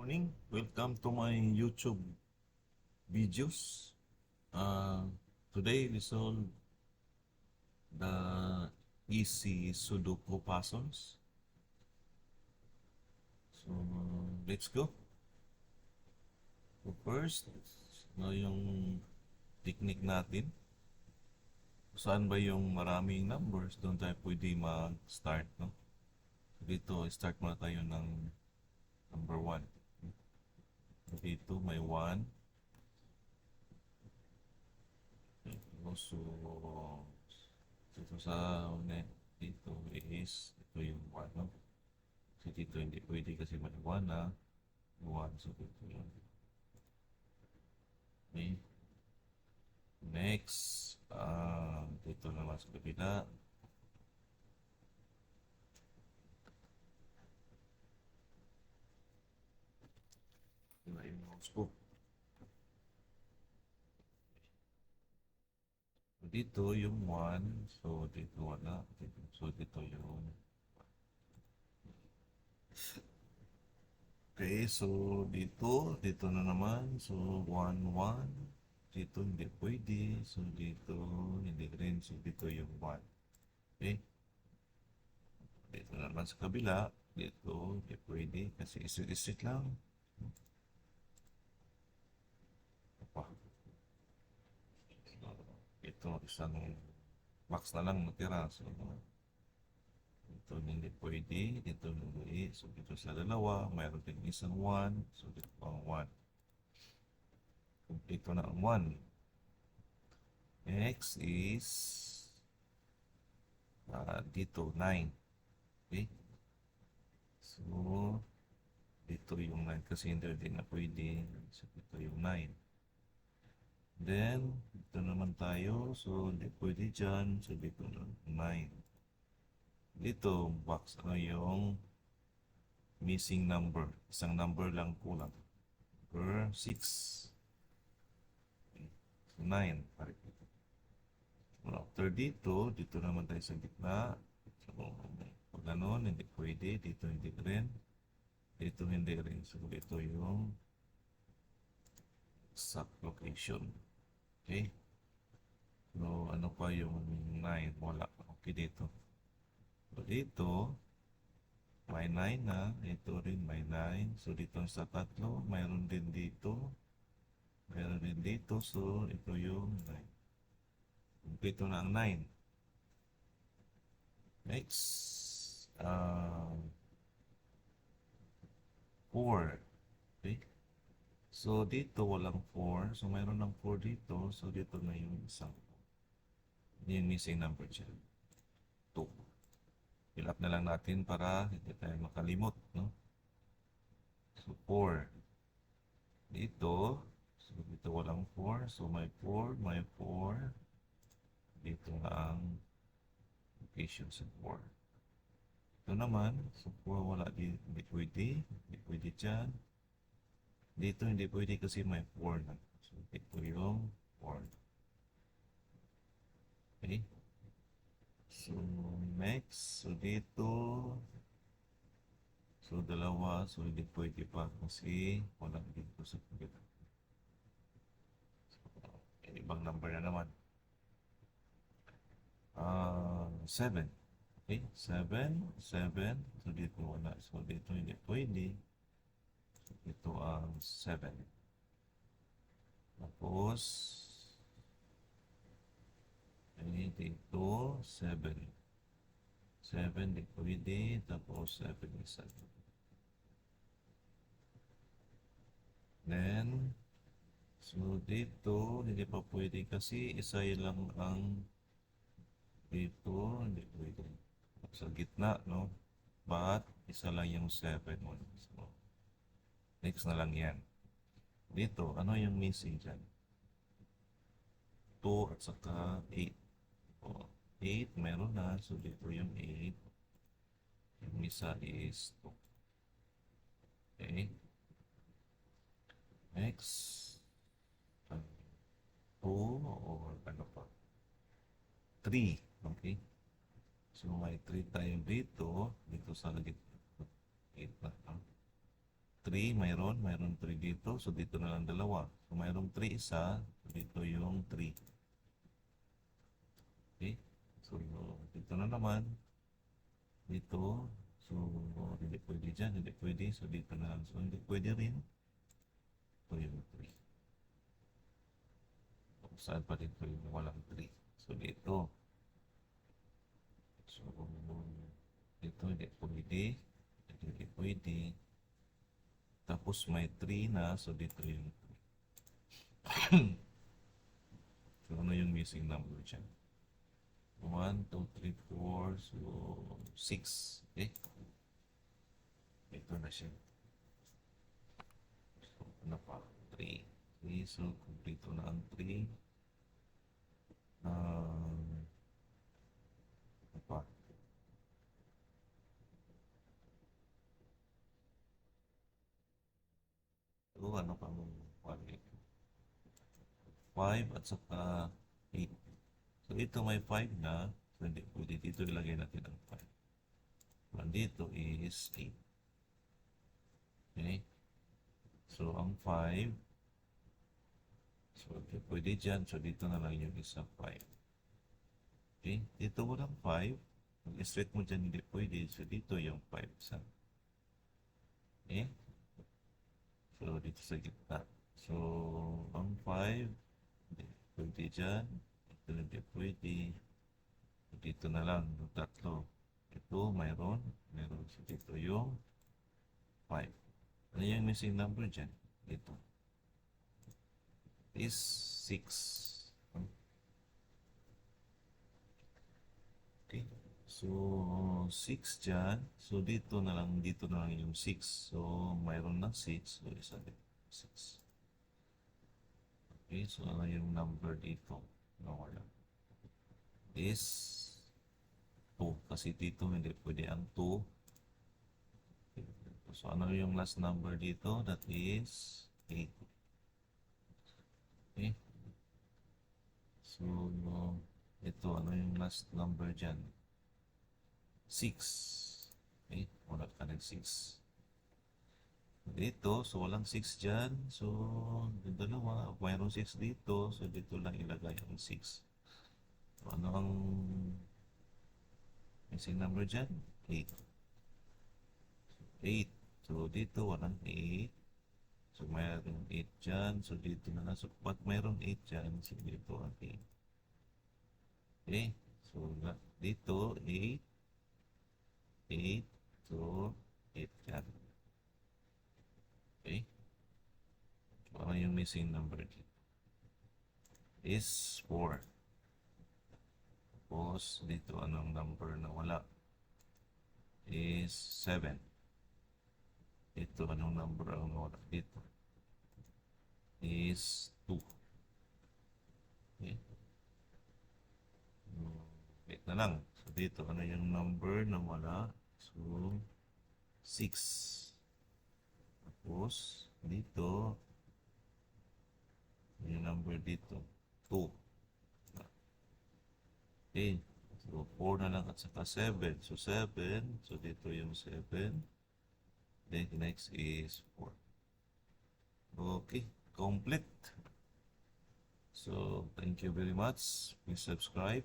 morning. Welcome to my YouTube videos. Uh, Today we solve the easy Sudoku puzzles. So let's go. So first, ano yung technique natin? Saan ba yung maraming numbers? Doon tayo pwede mag-start, no? So dito, start muna tayo ng number 1. Dito may 1. So, dito sa dito is ito yung 1, no? So dito hindi pwede kasi may 1 na 1. So dito yun. Okay. Next, dito naman sa kabila. Wala yung mouse ko. So dito yung 1. So dito wala. So dito yung okay, so dito na naman. So 1, 1. Dito hindi pwede. So dito hindi rin. So dito yung 1. Okay. Dito naman sa kabila. Dito hindi pwede. Kasi isit-isit lang. Apa. Ito isang box na lang natira. So dito hindi pwede. Dito hindi. So dito sa dalawa. Mayroon din isang 1. So dito pang 1. Kompleto na ang 1. Next is dito 9. Okay. So dito yung 9 kasi hindi na pwede. So dito yung 9. Then dito naman tayo. So hindi pwede dyan. So dito na 9. Dito box ano yung missing number. Isang number lang kulang. Number 6. So 9. After dito naman tayo sa gitna. So, pag ganun, hindi pwede. Dito hindi rin. Dito hindi rin. So, ito yung exact location. Okay? So, ano pa yung 9? Wala. Okay, dito. So, dito, may 9 na. Ito rin may 9. So, dito sa tatlo, mayroon din dito. Mayroon din dito. So, ito yung 9. Ito na ang 9. Next, 4. Okay? So, dito walang 4. So, mayroon ng 4 dito. So, dito na yung isang. Yung missing number dyan. 2. Fill up na lang natin para hindi tayo makalimot. No? So, 4. Dito. So, dito walang 4. So, may 4. May 4. Dito na ang location sa 4. Ito naman. So, 4 wala. Hindi pwede. Hindi pwede dyan. Dito hindi pwede kasi may 4 na. So, ito yung 4. Okay. So, next. So, dito. So, dalawa. So, hindi pwede pa kasi walang dito sa kabila. So, ibang number na naman. 7. Okay. 7. 7. So, dito wala. So, dito hindi pwede. So, ito ang 7. Tapos, dito, 7. 7, di pwede. Tapos, 7 is 7. Then, so dito, hindi pa pwede kasi isa lang ang dito, hindi pwede. Sa gitna, no? But, isa lang yung 7. So, next na lang yan. Dito, ano yung missing dyan? 2 at saka 8. O, 8, meron na. So, dito yung 8. Yung isa is 2. Okay. Next. 2 or ano pa? 3. Okay. So, may 3 tayo dito. Dito sa gitna. 8 na. 3, mayroon 3 dito. So, dito na lang dalawa. So, mayroong 3 isa. So, dito yung 3. Okay? So, dito na naman. Dito. So, hindi pwede dyan. Hindi pwede. So, dito na lang. So, hindi pwede rin. Ito yung 3. Kung saan pa dito yung walang 3. So, dito. So, dito hindi pwede. Dito hindi pwede. Tapos may 3 na. So, dito yung 3. So, ano yung missing number dyan? 1, 2, 3, 4. So, 6. Okay? Ito na siya. So, ano pa? 3. Okay, so, complete na ang 3. Ano pa? So, ano pa mo? 5 at saka 8. So, ito may 5 na. So, hindi pwede dito ilagay natin ang 5. Nandito is 8. Okay? So, ang 5. So, okay, pwede dyan. So, dito na lang yung isa 5. Okay? Dito walang 5. Mag-straight mo dyan, hindi pwede. So, dito yung 5 sa. Okay? So, dito sa gitna. So, ang 5. Hindi pwede dyan. Ito hindi pwede. Dito na lang. Yung tatlo. Ito, mayroon. So, dito yung 5. Ano yung missing number dyan? Ito. Is 6. Okay. So, 6 dyan. So, dito na lang yung 6. So, mayroon ng 6. So, isa din. 6. Okay. So, ano yung number dito? Nawala. Is 2. Kasi dito hindi pwede ang 2. So, ano yung last number dito? That is 8. Okay. So, ito, ano yung last number dyan? 6. Okay, wala ka ng 6. Dito, so walang 6 dyan. So, dalawa, mayroong 6 dito. So, dito lang ilagay ang 6. So, ano ang missing number dyan? 8. 8. So, dito walang 8. So, mayroong 8 dyan. So, dito na lang. So, pag mayroong 8 dyan, so dito ang 8. Okay. So, dito, 8. 8. So, 8 dyan. Okay. So, ano yung missing number dito? Is 4. Tapos, dito, anong number na wala? Is 7. Ito, anong number ang wala dito? Is 2. Okay. Wait na lang. So, dito, ano yung number na wala? So, 6. Tapos, dito, ano yung number dito? 2. Okay. So, 4 na lang at saka 7. So, 7. So, dito yung 7. Then, the next is 4. Okay. Complete. So, thank you very much. Please subscribe.